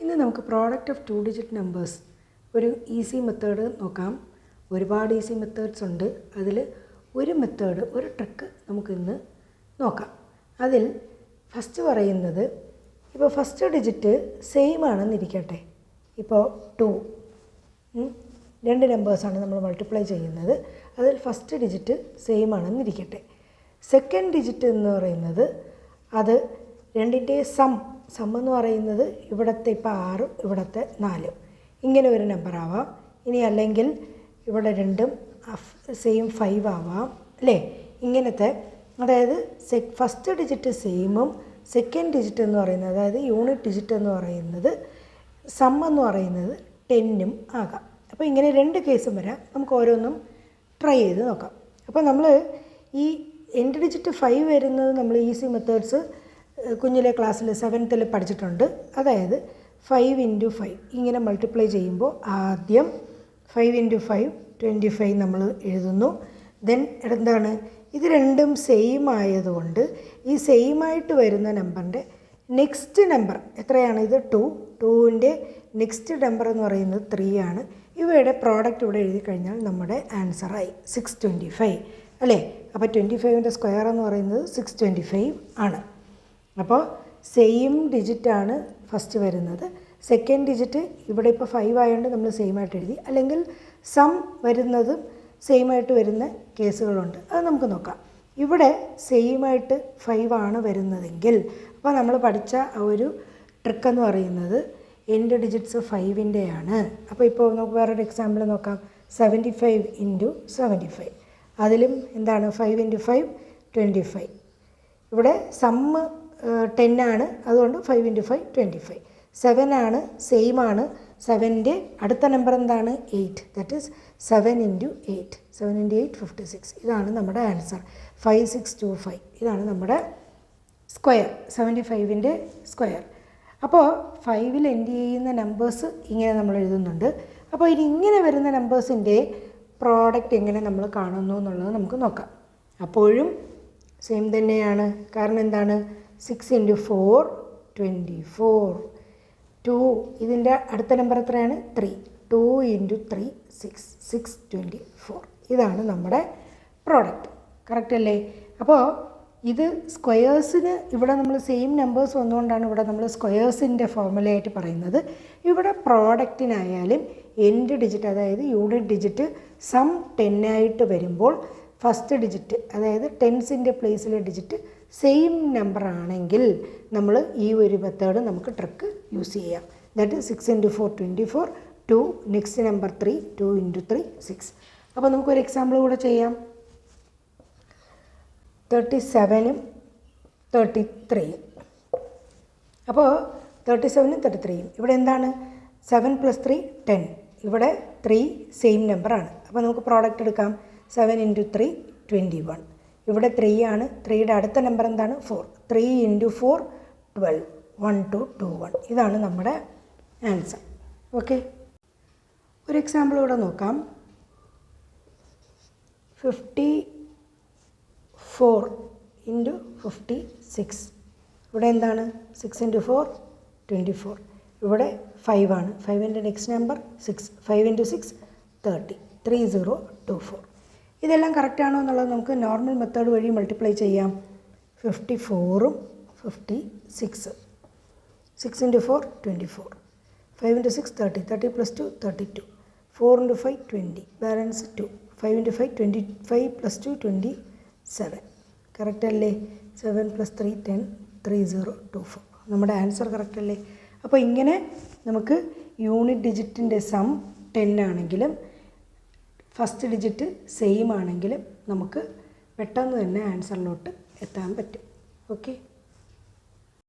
ഇന്ന് നമുക്ക് product of 2 digit numbers ഒരു ഈസി മെത്തേഡ് നോക്കാം. ഒരുപാട് ഈസി മെത്തേഡ്സ് ഉണ്ട്. അതിൽ ഒരു മെത്തേഡ്, ഒരു ട്രിക്ക് നമുക്കിന്ന് നോക്കാം. അതിൽ ഫസ്റ്റ് പറയുന്നത്, ഇപ്പോൾ ഫസ്റ്റ് ഡിജിറ്റ് സെയിം ആണെന്നിരിക്കട്ടെ. ഇപ്പോൾ 2 രണ്ട് നമ്പേഴ്സാണ് നമ്മൾ മൾട്ടിപ്ലൈ ചെയ്യുന്നത്. അതിൽ ഫസ്റ്റ് ഡിജിറ്റ് സെയിം ആണെന്നിരിക്കട്ടെ. സെക്കൻഡ് ഡിജിറ്റ് എന്ന് പറയുന്നത് അത് രണ്ടിൻ്റെ സം എന്ന് പറയുന്നത് ഇവിടുത്തെ ഇപ്പോൾ 6 ഇവിടുത്തെ 4 ഇങ്ങനെ ഒരു നമ്പർ ആവാം. ഇനി അല്ലെങ്കിൽ ഇവിടെ രണ്ടും സെയിം 5 ആവാം അല്ലേ. ഇങ്ങനത്തെ, അതായത് ഫസ്റ്റ് ഡിജിറ്റ് സെയിമും സെക്കൻഡ് ഡിജിറ്റ് എന്ന് പറയുന്നത്, അതായത് യൂണിറ്റ് ഡിജിറ്റ് എന്ന് പറയുന്നത് സം എന്ന് പറയുന്നത് 10ഉം ആകാം. അപ്പോൾ ഇങ്ങനെ രണ്ട് കേസും വരാം. നമുക്ക് ഓരോന്നും ട്രൈ ചെയ്ത് നോക്കാം. അപ്പോൾ നമ്മൾ ഈ എൻഡ് ഡിജിറ്റ് 5 വരുന്നത് നമ്മൾ ഈസി മെത്തേഡ്സ് കുഞ്ഞിലെ ക്ലാസ്സിൽ 7th പഠിച്ചിട്ടുണ്ട്. അതായത് 5 × 5 ഇങ്ങനെ മൾട്ടിപ്ലൈ ചെയ്യുമ്പോൾ ആദ്യം 5 × 5 25 നമ്മൾ എഴുതുന്നു. ദെൻ എന്താണ്, ഇത് രണ്ടും സെയിം ആയതുകൊണ്ട് ഈ സെയിം ആയിട്ട് വരുന്ന നമ്പറിൻ്റെ നെക്സ്റ്റ് നമ്പർ എത്രയാണ്? ഇത് 2ൻ്റെ നെക്സ്റ്റ് നമ്പർ എന്ന് പറയുന്നത് 3 ആണ്. ഇവയുടെ പ്രോഡക്റ്റ് ഇവിടെ എഴുതി കഴിഞ്ഞാൽ നമ്മുടെ ആൻസറായി 625 അല്ലേ. അപ്പോൾ 25ൻ്റെ സ്ക്വയർ എന്ന് പറയുന്നത് 625 ആണ്. അപ്പോൾ സെയിം ഡിജിറ്റാണ് ഫസ്റ്റ് വരുന്നത്. സെക്കൻഡ് ഡിജിറ്റ് ഇവിടെ ഇപ്പോൾ 5 ആയതുകൊണ്ട് നമ്മൾ സെയിം ആയിട്ട് എഴുതി. അല്ലെങ്കിൽ സം വരുന്നതും സെയിം ആയിട്ട് വരുന്ന കേസുകളുണ്ട്. അത് നമുക്ക് നോക്കാം. ഇവിടെ സെയിം ആയിട്ട് 5 ആണ് വരുന്നതെങ്കിൽ, അപ്പോൾ നമ്മൾ പഠിച്ച ആ ഒരു ട്രിക്ക് എന്ന് പറയുന്നത് എൻഡ് ഡിജിറ്റ്സ് 5ൻ്റെയാണ്. അപ്പോൾ ഇപ്പോൾ നമുക്ക് വേറൊരു എക്സാമ്പിൾ നോക്കാം. 75 × 75. അതിലും എന്താണ്, 5 × 5 25. ഇവിടെ സമ്മ് 10 ആണ്, അതുകൊണ്ട് 5 × 5 25. 7 ആണ്, സെയിം ആണ്. 7ൻ്റെ അടുത്ത നമ്പർ എന്താണ്? 8. That is 7 × 8. 7 × 8 56. ഇതാണ് നമ്മുടെ ആൻസർ. 5625 ഇതാണ് നമ്മുടെ സ്ക്വയർ, 75ൻ്റെ സ്ക്വയർ. അപ്പോൾ 5ൽ എൻഡ് ചെയ്യുന്ന നമ്പേഴ്സ് ഇങ്ങനെ നമ്മൾ എഴുതുന്നുണ്ട്. അപ്പോൾ ഇങ്ങനെ വരുന്ന നമ്പേഴ്സിൻ്റെ പ്രോഡക്റ്റ് എങ്ങനെ നമ്മൾ കാണുന്നു എന്നുള്ളത് നമുക്ക് നോക്കാം. അപ്പോഴും സെയിം തന്നെയാണ്. കാരണം എന്താണ്, 6 × 4 24. 2 ഇതിൻ്റെ അടുത്ത നമ്പർ എത്രയാണ്? 3. 2 × 3 6. 624 ഇതാണ് നമ്മുടെ പ്രോഡക്റ്റ്. കറക്റ്റ് അല്ലേ? അപ്പോൾ ഇത് സ്ക്വയേഴ്സിന് ഇവിടെ നമ്മൾ സെയിം നമ്പേഴ്സ് വന്നുകൊണ്ടാണ് ഇവിടെ നമ്മൾ സ്ക്വയേഴ്സിൻ്റെ ഫോർമുലയായിട്ട് പറയുന്നത്. ഇവിടെ പ്രോഡക്റ്റിനായാലും എൻഡ് ഡിജിറ്റ്, അതായത് യൂണിറ്റ് ഡിജിറ്റ് സം 10 ആയിട്ട് വരുമ്പോൾ ഫസ്റ്റ് ഡിജിറ്റ്, അതായത് ടെൻസിൻ്റെ പ്ലേസിലെ ഡിജിറ്റ് സെയിം നമ്പർ ആണെങ്കിൽ നമ്മൾ ഈ ഒരു മെത്തേഡ് നമുക്ക് ട്രിക്ക് യൂസ് ചെയ്യാം. ദാറ്റ് 6 × 4 24. 2 next number 3. 2 × 3 6. അപ്പോൾ നമുക്കൊരു എക്സാമ്പിൾ കൂടെ ചെയ്യാം. 37ഉം 33. അപ്പോൾ 37ഉം 33യും ഇവിടെ എന്താണ്? 7 + 3 10. ഇവിടെ 3 സെയിം നമ്പറാണ്. അപ്പോൾ നമുക്ക് പ്രോഡക്റ്റ് എടുക്കാം. 7 × 3 21. ഇവിടെ 3 ആണ്. 3യുടെ അടുത്ത നമ്പർ എന്താണ്? 4. 3 × 4 12. 1 2 2 1 ഇതാണ് നമ്മുടെ ആൻസർ. ഓക്കെ, ഒരു എക്സാമ്പിൾ കൂടെ നോക്കാം. 54 × 56. ഇവിടെ എന്താണ്? 6 × 4 24. ഇവിടെ 5 ആണ്. 5ൻ്റെ നെക്സ്റ്റ് നമ്പർ 6. 5 × 6 30. 3024. ഇതെല്ലാം കറക്റ്റാണോ എന്നുള്ളത് നമുക്ക് നോർമൽ മെത്തേഡ് വഴി മൾട്ടിപ്ലൈ ചെയ്യാം. 54ഉം 56. 6 × 4 24. 5 × 6 30. 30 + 2 32. 4 × 5 20. ബാലൻസ് 2. 5 × 5 25 + 2 27. കറക്റ്റ് അല്ലേ? 7 + 3 10. 3024 നമ്മുടെ ആൻസർ കറക്റ്റ് അല്ലേ? അപ്പോൾ ഇങ്ങനെ നമുക്ക് യൂണിറ്റ് ഡിജിറ്റിൻ്റെ സം 10 ആണെങ്കിലും ഫസ്റ്റ് ഡിജിറ്റ് സെയിം ആണെങ്കിലും നമുക്ക് പെട്ടെന്ന് തന്നെ ആൻസറിലോട്ട് എത്താൻ പറ്റും. ഓക്കെ.